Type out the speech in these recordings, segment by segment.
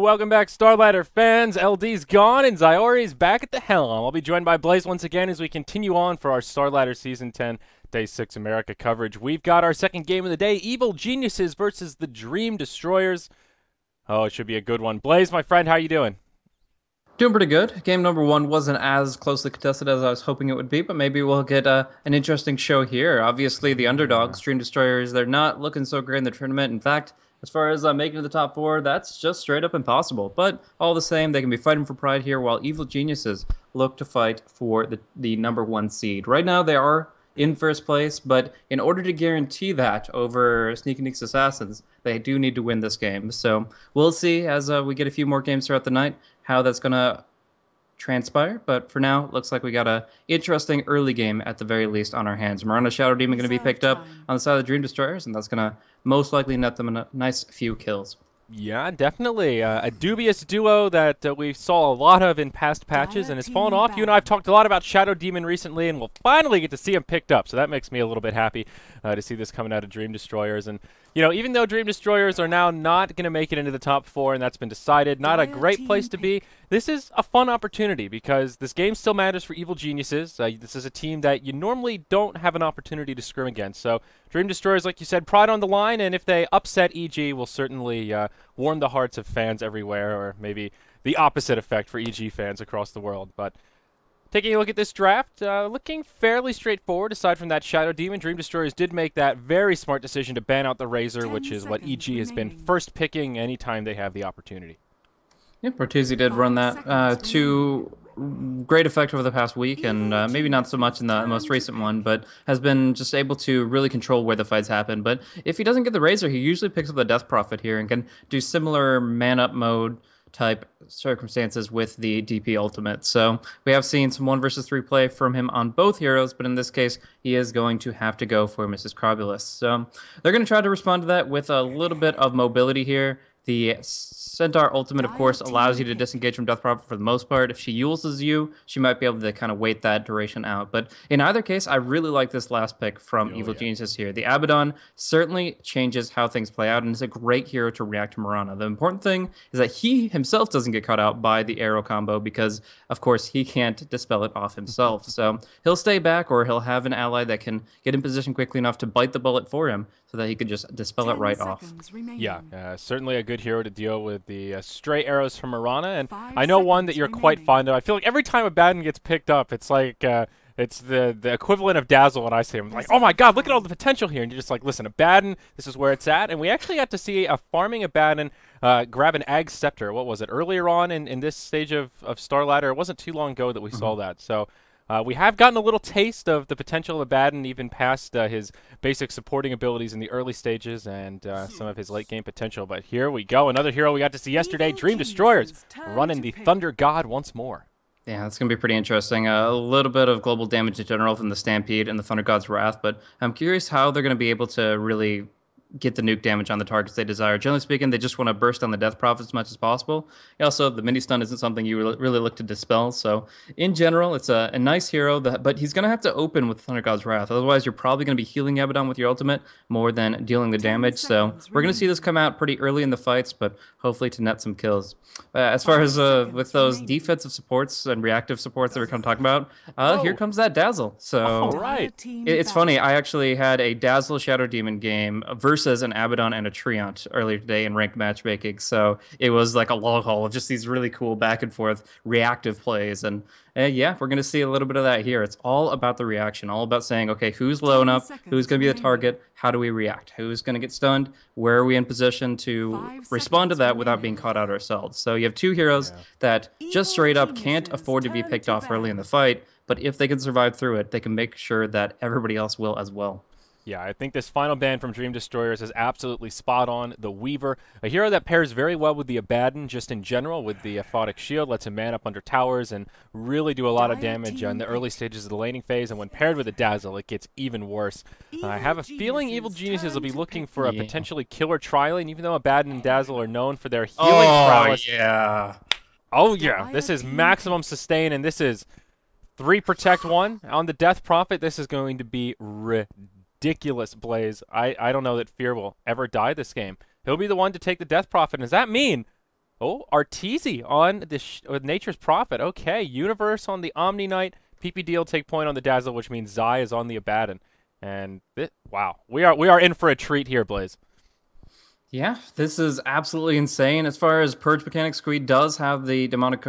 welcome back, Starladder fans. LD's gone and Ziori's back at the helm. I'll be joined by Blaze once again as we continue on for our Starladder Season 10 Day 6 America coverage. We've got our second game of the day, Evil Geniuses versus the Dream Destroyers. Oh, it should be a good one. Blaze, my friend, how you doing? Doing pretty good. Game number one wasn't as closely contested as I was hoping it would be, but maybe we'll get an interesting show here. Obviously, the underdogs, Dream Destroyers, they're not looking so great in the tournament. In fact, as far as making it to the top four, that's just straight up impossible. But all the same, they can be fighting for pride here, while Evil Geniuses look to fight for the number one seed. Right now, they are in first place, but in order to guarantee that over Sneaky Neeks Assassins, they do need to win this game. So we'll see as we get a few more games throughout the night how that's going to transpire. But for now, it looks like we got a interesting early game at the very least on our hands. Miranda Shadow Demon going to be picked up on the side of the Dream Destroyers, and that's going to most likely net them a nice few kills. Yeah, definitely. A dubious duo that we saw a lot of in past patches, and it's fallen off. You and I have talked a lot about Shadow Demon recently, and we'll finally get to see him picked up. So that makes me a little bit happy to see this coming out of Dream Destroyers. And, you know, even though Dream Destroyers are now not going to make it into the top four, and that's been decided, not a great place to be, this is a fun opportunity because this game still matters for Evil Geniuses. This is a team that you normally don't have an opportunity to scrim against. So Dream Destroyers, like you said, pride on the line, and if they upset EG, will certainly warm the hearts of fans everywhere, or maybe the opposite effect for EG fans across the world. But taking a look at this draft, looking fairly straightforward. Aside from that Shadow Demon, Dream Destroyers did make that very smart decision to ban out the Razor, which is what EG has been first picking anytime they have the opportunity. Yeah, Bertuzzi did run that to great effect over the past week, and maybe not so much in the most recent one, but has been just able to really control where the fights happen. But if he doesn't get the Razor, he usually picks up the Death Prophet here and can do similar man-up mode type circumstances with the DP ultimate. So we have seen some 1 versus 3 play from him on both heroes, but in this case, he is going to have to go for Mrs. Crobulus. So they're going to try to respond to that with a little bit of mobility here. The Centaur ultimate, of course, allows you to disengage from Death Prophet for the most part. If she uses you, she might be able to kind of wait that duration out. But in either case, I really like this last pick from Evil Geniuses here. The Abaddon certainly changes how things play out, and is a great hero to react to Mirana. The important thing is that he himself doesn't get caught out by the arrow combo because, of course, he can't dispel it off himself. So he'll stay back, or he'll have an ally that can get in position quickly enough to bite the bullet for him so that he could just dispel it right off. Yeah, certainly a good hero to deal with the stray arrows from Mirana, and I know one that you're quite fond of. I feel like every time Abaddon gets picked up, it's like it's the equivalent of Dazzle when I say him. Like, oh my god, look at all the potential here. And you're just like, listen, Abaddon, this is where it's at. And we actually got to see a farming Abaddon grab an Ag Scepter. What was it? Earlier on in this stage of Starladder, it wasn't too long ago that we saw that. So we have gotten a little taste of the potential of Abaddon, even past his basic supporting abilities in the early stages and some of his late game potential. But here we go. Another hero we got to see yesterday, Dream Destroyers, running the Thunder God once more. Yeah, that's going to be pretty interesting. A little bit of global damage in general from the Stampede and the Thunder God's Wrath, but I'm curious how they're going to be able to really get the nuke damage on the targets they desire. Generally speaking, they just want to burst on the Death Prophet as much as possible. Also, the mini stun isn't something you really look to dispel. So, in general, it's a nice hero, but he's going to have to open with Thunder God's Wrath. Otherwise, you're probably going to be healing Abaddon with your ultimate more than dealing the damage. So, we're going to see this come out pretty early in the fights, but hopefully to net some kills. As far as with those defensive supports and reactive supports that we're going to talk about, here comes that Dazzle. So, it's funny. I actually had a Dazzle Shadow Demon game versus an Abaddon and a Treant earlier today in ranked matchmaking. So it was like a long haul of just these really cool back and forth reactive plays. And yeah, we're going to see a little bit of that here. It's all about the reaction, all about saying, okay, who's low enough? Who's going to be the target? How do we react? Who's going to get stunned? Where are we in position to respond to that without being caught out ourselves? So you have two heroes that just straight up can't afford to be picked off early in the fight. But if they can survive through it, they can make sure that everybody else will as well. Yeah, I think this final ban from Dream Destroyers is absolutely spot on. The Weaver, a hero that pairs very well with the Abaddon just in general, with the Aphotic Shield, lets him man up under towers and really do a lot of damage in the early stages of the laning phase. And when paired with a Dazzle, it gets even worse. I have a feeling Evil Geniuses will be looking for a potentially killer tri-lane, even though Abaddon and Dazzle are known for their healing prowess. Oh, yeah. This is maximum sustain, and this is 3 protect 1 on the Death Prophet. This is going to be ridiculous, Blaze. I don't know that Fear will ever die this game. He'll be the one to take the Death Prophet. And does that mean Oh, Arteezy on the Nature's Prophet. Okay, Universe on the Omni Knight. PPD will take point on the Dazzle, which means Zai is on the Abaddon. And wow, we are in for a treat here, Blaze. Yeah, this is absolutely insane. As far as purge mechanics, Squee does have the demonic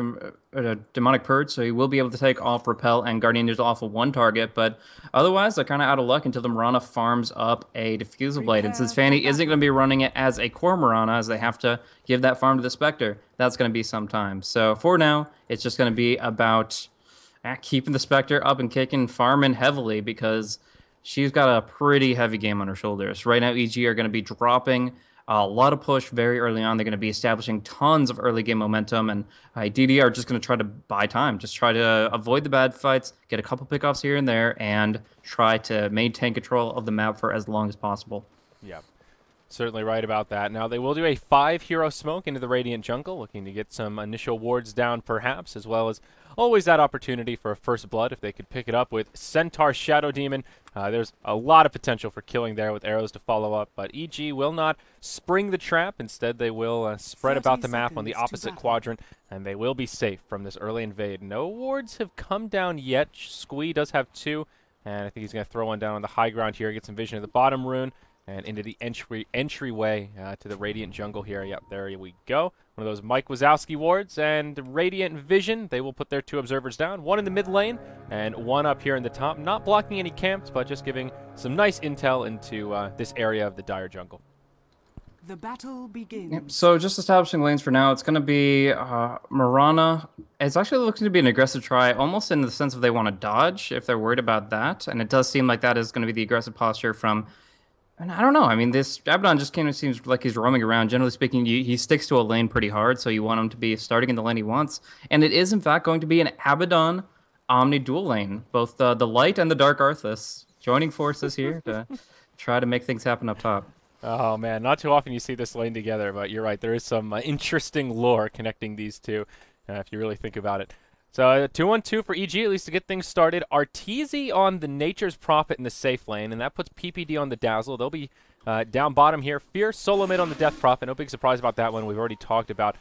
purge, so he will be able to take off Repel and Guardian Angel off of one target. But otherwise, they're kind of out of luck until the Mirana farms up a Diffusal Blade. And since Fanny isn't going to be running it as a core Mirana, as they have to give that farm to the Spectre, that's going to be some time. So for now, it's just going to be about keeping the Spectre up and kicking, farming heavily because she's got a pretty heavy game on her shoulders. Right now, EG are going to be dropping a lot of push very early on. They're going to be establishing tons of early game momentum, and DD are just going to try to buy time, just try to avoid the bad fights, get a couple pickoffs here and there, and try to maintain control of the map for as long as possible. Yeah, certainly right about that. Now they will do a 5-hero smoke into the Radiant jungle, looking to get some initial wards down perhaps, as well as always that opportunity for a first blood if they could pick it up with Centaur Shadow Demon. There's a lot of potential for killing there with arrows to follow up, but EG will not spring the trap. Instead, they will spread about the map on the opposite quadrant, and they will be safe from this early invade. No wards have come down yet. Squee does have 2, and I think he's going to throw one down on the high ground here, get some vision of the bottom rune, and into the entryway to the Radiant jungle here. Yep, there we go. One of those Mike Wazowski wards, and Radiant Vision, they will put their 2 observers down, one in the mid lane and one up here in the top, not blocking any camps, but just giving some nice intel into this area of the Dire jungle. The battle begins. Yep. So just establishing lanes for now. It's going to be Mirana. It's actually looking to be an aggressive try, almost in the sense of they want to dodge if they're worried about that, and it does seem like that is going to be the aggressive posture from. And I don't know. I mean, this Abaddon just kind of seems like he's roaming around. Generally speaking, he sticks to a lane pretty hard, so you want him to be starting in the lane he wants. And it is, in fact, going to be an Abaddon Omni dual lane. Both the light and the dark Arthas joining forces here to try to make things happen up top. Oh, man, not too often you see this lane together, but you're right. There is some interesting lore connecting these two, if you really think about it. So 2-1-2 for EG, at least to get things started. Arteezy on the Nature's Prophet in the safe lane, and that puts PPD on the Dazzle. They'll be down bottom here. Fierce solo mid on the Death Prophet. No big surprise about that one. We've already talked about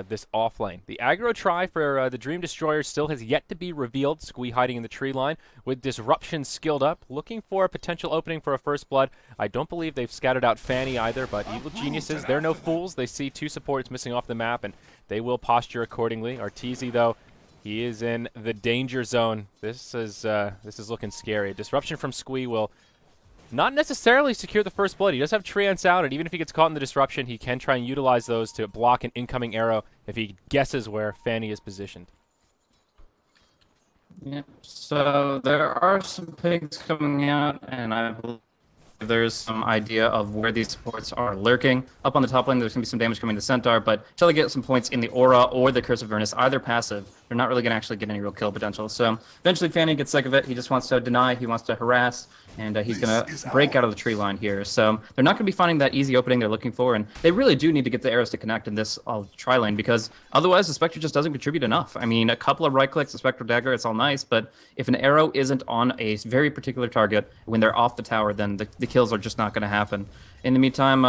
this off lane. The aggro try for the Dream Destroyer still has yet to be revealed. Squee hiding in the tree line with Disruption skilled up, looking for a potential opening for a first blood. I don't believe they've scattered out Fanny either, but Evil Geniuses, they're no fools. They see 2 supports missing off the map, and they will posture accordingly. Arteezy, though, he is in the danger zone. This is looking scary. A disruption from Squee will not necessarily secure the first blood. He does have Treants out, and even if he gets caught in the disruption, he can try and utilize those to block an incoming arrow if he guesses where Fanny is positioned. Yep. So there are some pigs coming out, and I believe there's some idea of where these supports are lurking. Up on the top lane, there's going to be some damage coming to Centaur, but until they get some points in the Aura or the Curse of Avernus, either passive, they're not really going to actually get any real kill potential. So eventually Fanny gets sick of it. He just wants to deny, he wants to harass, and he's going to break out of the tree line here. So they're not going to be finding that easy opening they're looking for, and they really do need to get the arrows to connect in this tri lane, because otherwise the Spectre just doesn't contribute enough. I mean, a couple of right clicks, a Spectral Dagger, it's all nice, but if an arrow isn't on a very particular target when they're off the tower, then the kills are just not going to happen. In the meantime,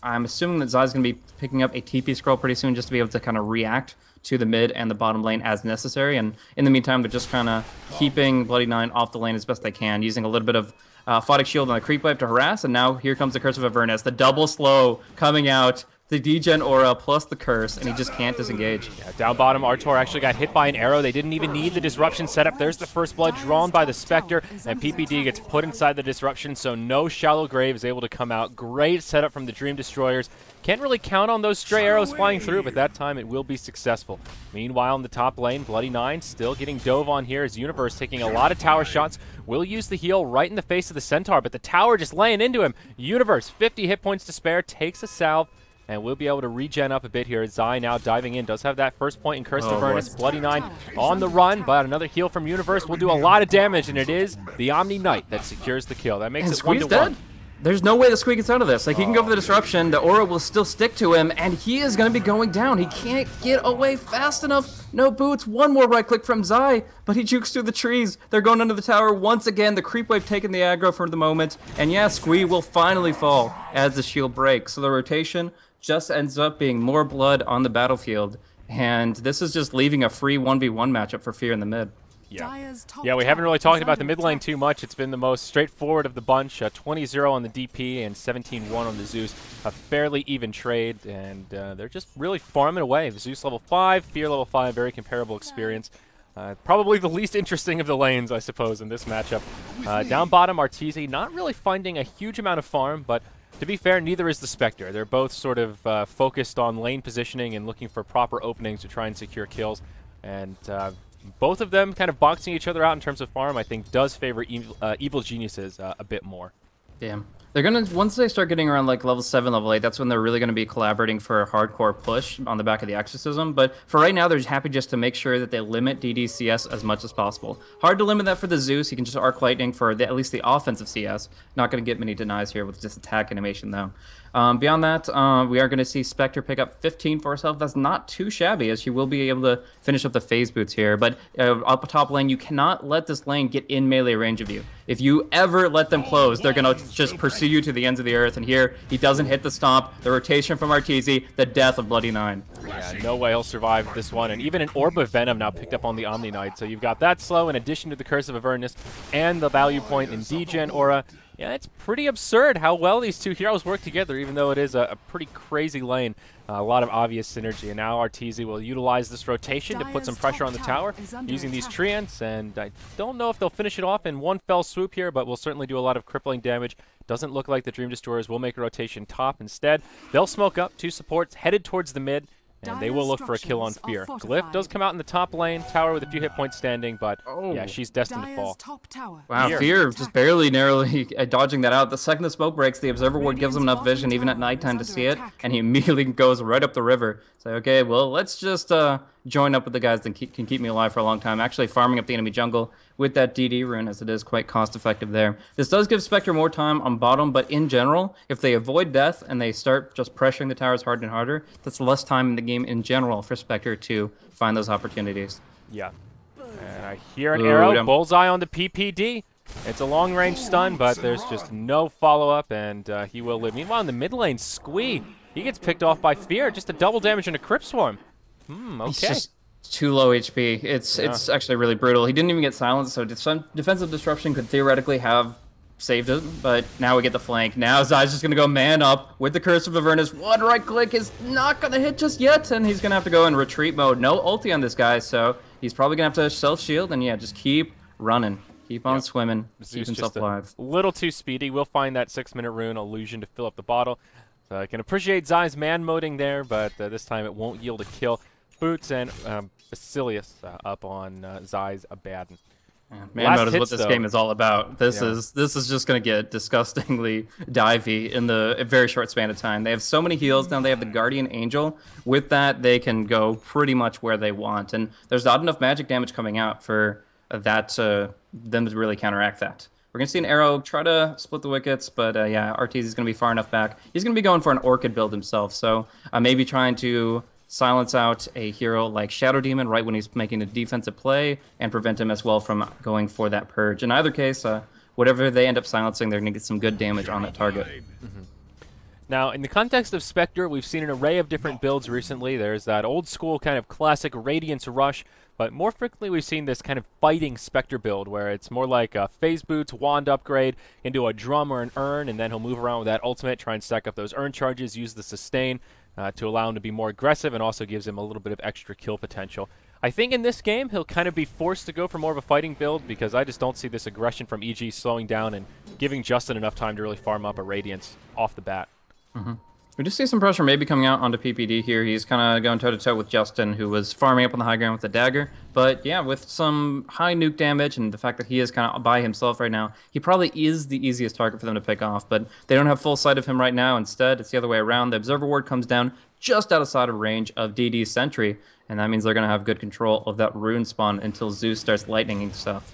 I'm assuming that Zai's going to be picking up a TP scroll pretty soon just to be able to kind of react to the mid and the bottom lane as necessary. And in the meantime, they're just kind of keeping Bloody Nine off the lane as best they can, using a little bit of Photic Shield and a Creep Wave to harass. And now here comes the Curse of Avernus, the double slow coming out, the degen aura plus the curse, and he just can't disengage. Yeah, down bottom, Artor actually got hit by an arrow. They didn't even need the disruption setup. There's the first blood drawn by the Spectre, and PPD gets put inside the disruption, so no Shallow Grave is able to come out. Great setup from the Dream Destroyers. Can't really count on those stray arrows flying through, but that time it will be successful. Meanwhile, in the top lane, Bloody Nine still getting dove on here as Universe taking a lot of tower shots. Will use the heal right in the face of the Centaur, but the tower just laying into him. Universe, 50 hit points to spare, takes a salve, and we'll be able to regen up a bit here. Zai now diving in, does have that first point in Curse of Avernus. Bloody Nine on the run, but another heal from Universe will do a lot of damage, and it is the Omni Knight that secures the kill. That makes it 1-1. Dead? There's no way the Squee gets out of this. Like, he can go for the disruption, the aura will still stick to him, and he is going to be going down. He can't get away fast enough. No boots. One more right click from Zai, but he jukes through the trees. They're going under the tower once again. The creep wave taking the aggro for the moment, and yeah, Squee will finally fall as the shield breaks. So the rotation just ends up being more blood on the battlefield. And this is just leaving a free 1v1 matchup for Fear in the mid. Yeah, we haven't really talked about the mid lane too much. It's been the most straightforward of the bunch. 20-0 on the DP and 17-1 on the Zeus. A fairly even trade, and they're just really farming away. The Zeus level 5, Fear level 5, very comparable experience. Probably the least interesting of the lanes, I suppose, in this matchup. Down bottom, Arteezy not really finding a huge amount of farm, but to be fair, neither is the Spectre. They're both sort of focused on lane positioning and looking for proper openings to try and secure kills. And both of them kind of boxing each other out in terms of farm, I think, does favor Evil Geniuses a bit more. Damn. They're going to, once they start getting around like level 7, level 8, that's when they're really going to be collaborating for a hardcore push on the back of the Exorcism. But for right now, they're just happy just to make sure that they limit DD CS as much as possible. Hard to limit that for the Zeus. He can just Arc Lightning for at least the offensive CS. Not going to get many denies here with just attack animation, though. Beyond that, we are going to see Spectre pick up 15 for herself. That's not too shabby, as she will be able to finish up the phase boots here. But up top lane, you cannot let this lane get in melee range of you. If you ever let them close, they're going to just pursue you to the ends of the earth. And here, he doesn't hit the stomp. The rotation from Arteezy, the death of Bloody Nine. Yeah, no way he'll survive this one. And even an Orb of Venom now picked up on the Omni Knight. So you've got that slow in addition to the Curse of Avernus and the value point in Degen Aura. Yeah, it's pretty absurd how well these two heroes work together, even though it is a pretty crazy lane. A lot of obvious synergy. And now Arteezy will utilize this rotation to put some pressure on the tower using these treants. And I don't know if they'll finish it off in one fell swoop here, but we'll certainly do a lot of crippling damage. Doesn't look like the Dream Destroyers will make a rotation top. Instead, they'll smoke up 2 supports headed towards the mid. And they will look for a kill on Fear. Glyph does come out in the top lane, tower with a few hit points standing, but yeah, she's destined to fall. Wow, Fear just barely, narrowly dodging that out. The second the smoke breaks, the Observer Ward gives him enough vision, even at nighttime, to see it, and he immediately goes right up the river. So, okay, well, let's just join up with the guys that can keep me alive for a long time. Actually farming up the enemy jungle with that DD rune, as it is quite cost-effective there. This does give Spectre more time on bottom, but in general, if they avoid death and they start just pressuring the towers harder and harder, that's less time in the game in general for Spectre to find those opportunities. Yeah. And I hear an arrow, bullseye on the PPD. It's a long-range stun, but there's just no follow-up, and he will live. Meanwhile, in the mid lane, Squee, he gets picked off by Fear. Just a double damage and a Crypt Swarm. Okay. He's just too low HP. It's actually really brutal. He didn't even get silenced, so some defensive disruption could theoretically have saved it, but now we get the flank. Now Zai's just going to go man up with the Curse of Avernus. One right click is not going to hit just yet, and he's going to have to go in retreat mode. No ulti on this guy, so he's probably going to have to self-shield, and yeah, just keep running. Keep on swimming. Keep himself alive. A little too speedy. We'll find that 6-minute rune illusion to fill up the bottle. So I can appreciate Zai's man-moding there, but this time it won't yield a kill. Boots and Basilius up on Zai's Abaddon. Man mode is what this game is all about. This is just going to get disgustingly divey in a very short span of time. They have so many heals now. They have the Guardian Angel. With that, they can go pretty much where they want. And there's not enough magic damage coming out for that them to really counteract that. We're going to see an arrow try to split the wickets, but yeah, Arteezy is going to be far enough back. He's going to be going for an Orchid build himself, so maybe trying to silence out a hero like Shadow Demon right when he's making a defensive play and prevent him as well from going for that purge. In either case, whatever they end up silencing, they're going to get some good damage on that target. Now, in the context of Spectre, we've seen an array of different builds recently. There's that old school kind of classic Radiance Rush, but more frequently we've seen this kind of fighting Spectre build where it's more like a Phase Boots, Wand upgrade into a Drum or an Urn, and then he'll move around with that ultimate, try and stack up those Urn charges, use the Sustain to allow him to be more aggressive, and also gives him a little bit of extra kill potential. I think in this game he'll kind of be forced to go for more of a fighting build because I just don't see this aggression from EG slowing down and giving Justin enough time to really farm up a Radiance off the bat. We just see some pressure maybe coming out onto PPD here. He's kind of going toe-to-toe with Justin, who was farming up on the high ground with the dagger. But yeah, with some high nuke damage and the fact that he is kind of by himself right now, he probably is the easiest target for them to pick off. But they don't have full sight of him right now. Instead, it's the other way around. The Observer Ward comes down just outside of range of DD's Sentry, and that means they're going to have good control of that rune spawn until Zeus starts lightninging stuff.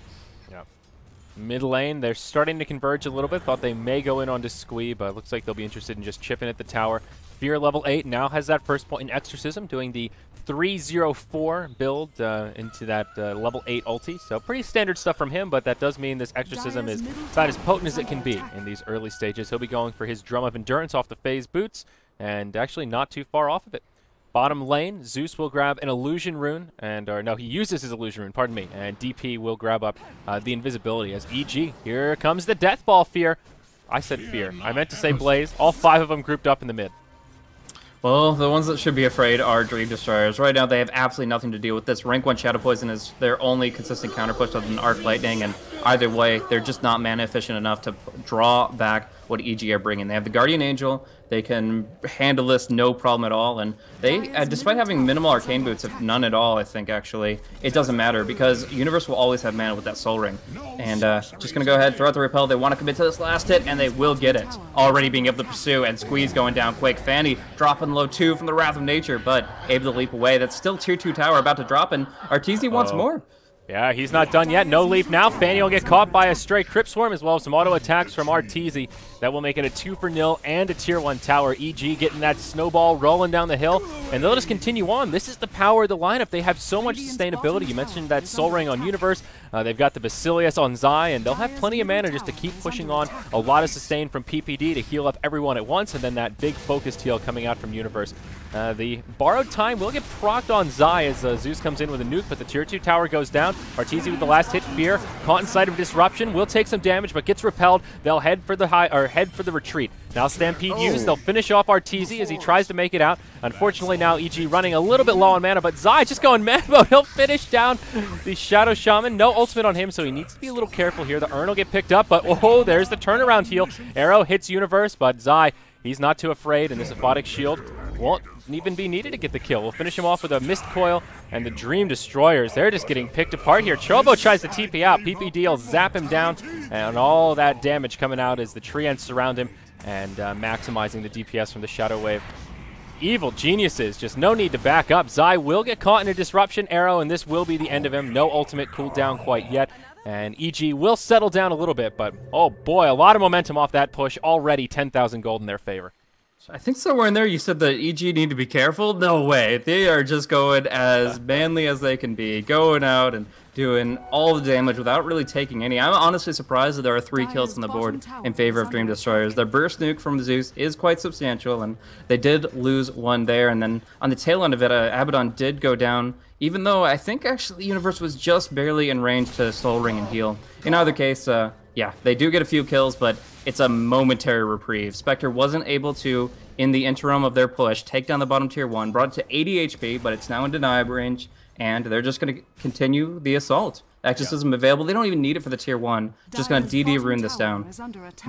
Mid lane, they're starting to converge a little bit. Thought they may go in onto Squee, but it looks like they'll be interested in just chipping at the tower. Fear level 8 now has that first point in Exorcism, doing the 304 build into that level 8 ulti. So pretty standard stuff from him, but that does mean this Exorcism is about as potent as it can be in these early stages. He'll be going for his Drum of Endurance off the Phase Boots, and actually not too far off of it. Bottom lane, Zeus will grab an illusion rune, or no, he uses his illusion rune, pardon me, and DP will grab up the invisibility as EG. Here comes the Death Ball Fear. I said fear. I meant to say Blaze. All 5 of them grouped up in the mid. Well, the ones that should be afraid are Dream Destroyers. Right now, they have absolutely nothing to deal with this. Rank 1 Shadow Poison is their only consistent counter push other than Arc Lightning, and either way, they're just not mana efficient enough to draw back what EG are bringing. They have the Guardian Angel. They can handle this no problem at all, and they, despite having minimal Arcane Boots, if none at all, I think, actually, it doesn't matter, because Universe will always have mana with that Soul Ring. And just going to go ahead, throw out the Repel. They want to commit to this last hit, and they will get it. Already being able to pursue, and Squeeze going down quick. Fanny dropping low 2 from the Wrath of Nature, but able to leap away. That's still tier 2 tower about to drop, and Arteezy wants more. Yeah, he's not done yet. No leap now. Fanny will get caught by a stray Crypt Swarm as well as some auto attacks from Arteezy. That will make it a 2-for-0 and a tier 1 tower. EG getting that snowball rolling down the hill, and they'll just continue on. This is the power of the lineup. They have so much sustainability. You mentioned that Soul Ring on Universe. They've got the Basilius on Zai, and they'll have plenty of mana just to keep pushing on. A lot of sustain from PPD to heal up everyone at once, and then that big focused heal coming out from Universe. The borrowed time will get procced on Zai as Zeus comes in with a nuke, but the tier 2 tower goes down. Arteezy with the last hit, Fear, caught inside of Disruption, will take some damage, but gets repelled. They'll head for the retreat. Now Stampede used, they'll finish off Arteezy as he tries to make it out. Unfortunately now EG running a little bit low on mana, but Zai just going mad mode. He'll finish down the Shadow Shaman. No ultimate on him, so he needs to be a little careful here. The Urn will get picked up, but oh, there's the turnaround heal. Arrow hits Universe, but Zai, he's not too afraid, and this Aphotic Shield won't even be needed to get the kill. We'll finish him off with a Mist Coil, and the Dream Destroyers, they're just getting picked apart here. Chobo tries to TP out. PPD will zap him down, and all that damage coming out as the Treants surround him and maximizing the DPS from the Shadow Wave. Evil Geniuses, just no need to back up. Zai will get caught in a Disruption Arrow, and this will be the end of him. No ultimate cooldown quite yet. And EG will settle down a little bit, but oh boy, a lot of momentum off that push. Already 10,000 gold in their favor. I think somewhere in there you said that EG need to be careful. No way. They are just going as manly as they can be, going out and doing all the damage without really taking any. I'm honestly surprised that there are 3 kills on the board in favor of Dream Destroyers. Their burst nuke from Zeus is quite substantial, and they did lose one there. And then on the tail end of it, Abaddon did go down, even though I think actually Universe was just barely in range to Soul Ring and heal. In either case, yeah, they do get a few kills, but it's a momentary reprieve. Spectre wasn't able to, in the interim of their push, take down the bottom tier 1, brought it to 80 HP, but it's now in deniable range, and they're just going to continue the assault. Exorcism available. They don't even need it for the tier 1. Just going to DD rune this down.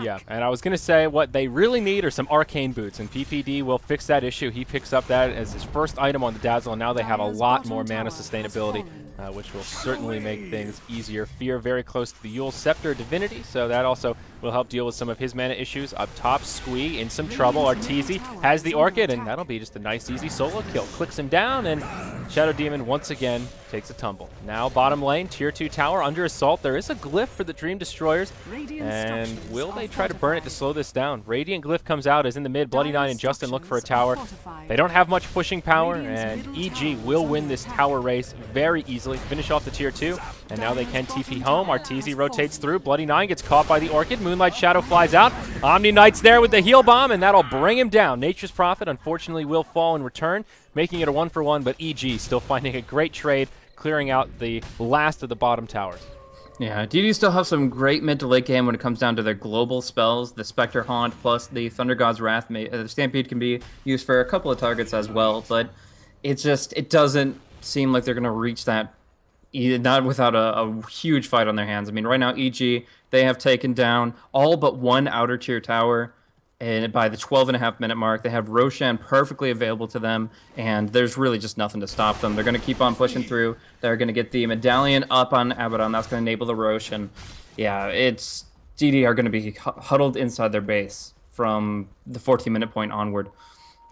Yeah, and I was going to say what they really need are some Arcane Boots, and PPD will fix that issue. He picks up that as his first item on the Dazzle, and now they have a lot more mana sustainability, which will certainly make things easier. Fear very close to the Yule Scepter Divinity, so that also will help deal with some of his mana issues. Up top, Squee in some trouble. Arteezy has the Orchid, and that'll be just a nice, easy solo kill. Clicks him down, and Shadow Demon once again takes a tumble. Now bottom lane, tier 2 tower under assault. There is a glyph for the Dream Destroyers, and will they try to burn it to slow this down? Radiant glyph comes out as in the mid. Bloody Nine and Justin look for a tower. They don't have much pushing power, and EG will win this tower race very easily. Finish off the tier 2, and now they can TP home. Arteezy rotates through. Bloody Nine gets caught by the Orchid. Moonlight Shadow flies out. Omni Knight's there with the heal bomb, and that'll bring him down. Nature's Prophet unfortunately will fall in return, making it a 1-for-1, but EG still finding a great trade, clearing out the last of the bottom towers. Yeah, DD still have some great mid to late game when it comes down to their global spells. The Spectre Haunt plus the Thunder God's Wrath. The Stampede can be used for a couple of targets as well, but it doesn't seem like they're going to reach that, not without a huge fight on their hands. I mean, right now, EG, they have taken down all but one outer tier tower. And by the 12.5-minute mark, they have Roshan perfectly available to them, and there's really just nothing to stop them. They're going to keep on pushing through. They're going to get the Medallion up on Abaddon. That's going to enable the Rosh, and yeah, DD are going to be huddled inside their base from the 14-minute point onward.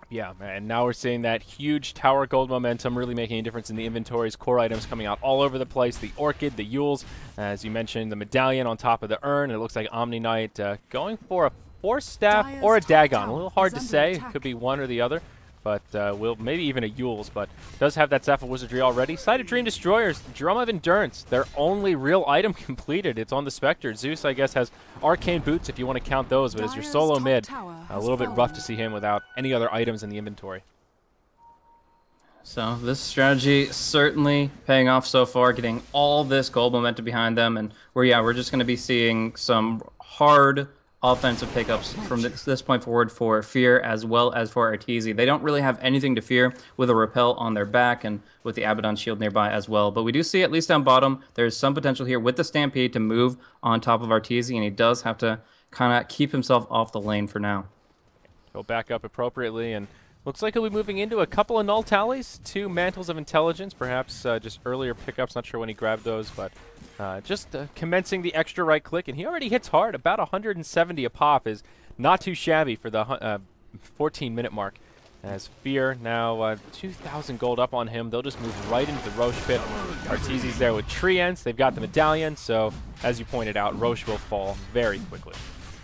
Yeah, and now we're seeing that huge tower gold momentum really making a difference in the inventories. Core items coming out all over the place. The Orchid, the Yules, as you mentioned, the Medallion on top of the Urn. It looks like Omni Knight going for a Force Staff or a Dagon. A little hard to say. It could be one or the other. but will maybe even a Yule's, but does have that Zephyr Wizardry already. Side of Dream Destroyers, Drum of Endurance, their only real item completed. It's on the Spectre. Zeus, I guess, has Arcane Boots if you want to count those, but as your solo mid, a little bit rough to see him without any other items in the inventory. So this strategy certainly paying off so far, getting all this gold momentum behind them, and we're just going to be seeing some hard offensive pickups from this point forward for Fear as well as for Arteezy. They don't really have anything to fear with a Repel on their back and with the Abaddon shield nearby as well. But we do see, at least down bottom, there's some potential here with the Stampede to move on top of Arteezy, and he does have to kind of keep himself off the lane for now. He'll back up appropriately, and looks like he'll be moving into a couple of Null Tallies, 2 Mantles of Intelligence, perhaps just earlier pickups, not sure when he grabbed those, but just commencing the extra right click, and he already hits hard. About 170 a pop is not too shabby for the 14-minute mark. As Fear now 2,000 gold up on him. They'll just move right into the Roche pit. Arteezy's there with Treants. They've got the Medallion, so as you pointed out, Roche will fall very quickly.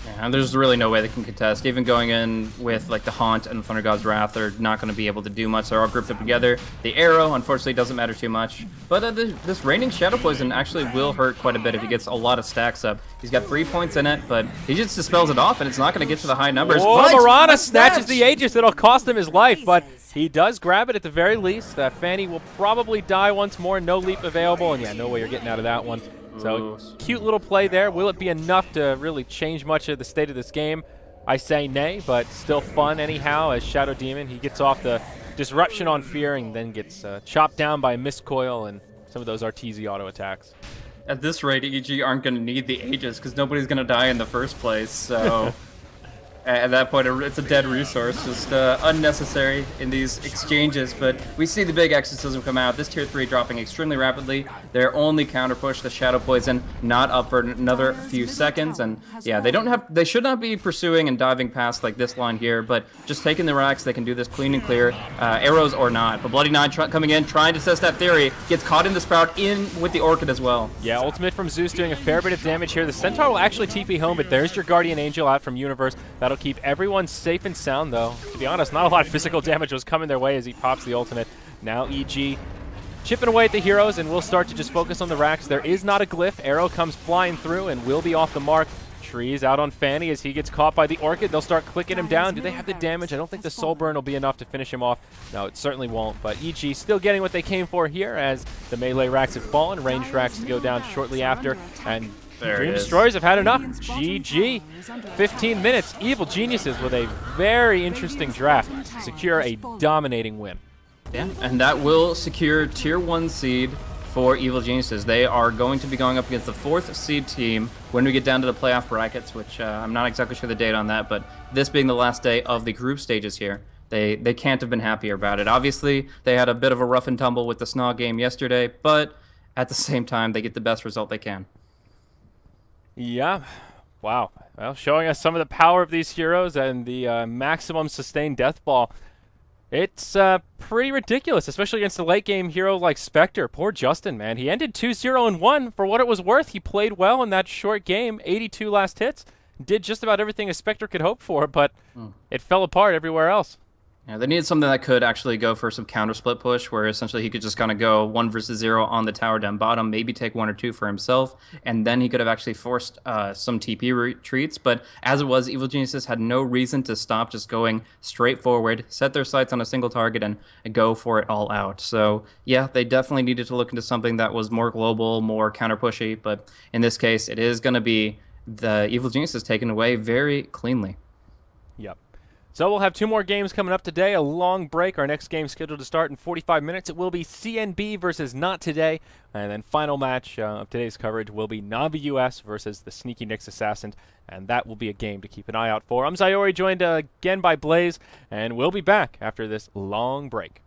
Yeah, there's really no way they can contest. Even going in with like the Haunt and Thunder God's Wrath, they're not going to be able to do much. They're all grouped up together. The Arrow, unfortunately, doesn't matter too much. But this Raining Shadow Poison actually will hurt quite a bit if he gets a lot of stacks up. He's got 3 points in it, but he just dispels it off, and it's not going to get to the high numbers. Oh, Marana snatches the Aegis. It'll cost him his life, but he does grab it at the very least. Fanny will probably die once more. No leap available, and yeah, no way you're getting out of that one. So, cute little play there. Will it be enough to really change much of the state of this game? I say nay, but still fun anyhow as Shadow Demon. He gets off the disruption on Fear and then gets chopped down by Mist Coil and some of those Arteezy auto attacks. At this rate, EG aren't going to need the Aegis because nobody's going to die in the first place, so at that point, it's a dead resource, just unnecessary in these exchanges. But we see the big exorcism come out. This tier 3 dropping extremely rapidly. Their only counter push, the Shadow Poison, not up for another few seconds. And yeah, they should not be pursuing and diving past like this line here, but just taking the racks, they can do this clean and clear, arrows or not. But Bloody Nine coming in, trying to test that theory, gets caught in the Sprout in with the Orchid as well. Yeah, ultimate from Zeus doing a fair bit of damage here. The Centaur will actually TP home, but there's your Guardian Angel out from Universe. That'll keep everyone safe and sound, though. To be honest, not a lot of physical damage was coming their way as he pops the ultimate. Now EG chipping away at the heroes, and we'll start to just focus on the racks. There is not a glyph. Arrow comes flying through and will be off the mark. Trees out on Fanny as he gets caught by the Orchid. They'll start clicking him down. Do they have the damage? I don't think the Soul Burn will be enough to finish him off. No, it certainly won't. But EG still getting what they came for here as the melee racks have fallen. Ranged racks to go down shortly after. And Dream Destroyers have had enough. GG. 15 minutes. Evil Geniuses with a very interesting draft secure a dominating win. Yeah, and that will secure tier 1 seed for Evil Geniuses. They are going to be going up against the 4th seed team when we get down to the playoff brackets, which I'm not exactly sure the date on that, but this being the last day of the group stages here, they can't have been happier about it. Obviously, they had a bit of a rough and tumble with the Snog game yesterday, but at the same time, they get the best result they can. Yeah. Wow. Well, showing us some of the power of these heroes and the maximum sustained death ball. It's pretty ridiculous, especially against a late-game hero like Spectre. Poor Justin, man. He ended 2-0-1. For what it was worth, he played well in that short game, 82 last hits. Did just about everything a Spectre could hope for, but it fell apart everywhere else. Yeah, they needed something that could actually go for some counter split push, where essentially he could just kind of go 1 versus 0 on the tower down bottom, maybe take 1 or 2 for himself, and then he could have actually forced some TP retreats. But as it was, Evil Geniuses had no reason to stop just going straight forward, set their sights on a single target, and go for it all out. So yeah, they definitely needed to look into something that was more global, more counter pushy. But in this case, it is going to be the Evil Geniuses taken away very cleanly. Yep. So we'll have 2 more games coming up today, a long break. Our next game scheduled to start in 45 minutes. It will be CNB versus Not Today. And then final match of today's coverage will be Navi US versus the Sneaky Nyx Assassin. And that will be a game to keep an eye out for. I'm Zayori, joined again by Blaze, and we'll be back after this long break.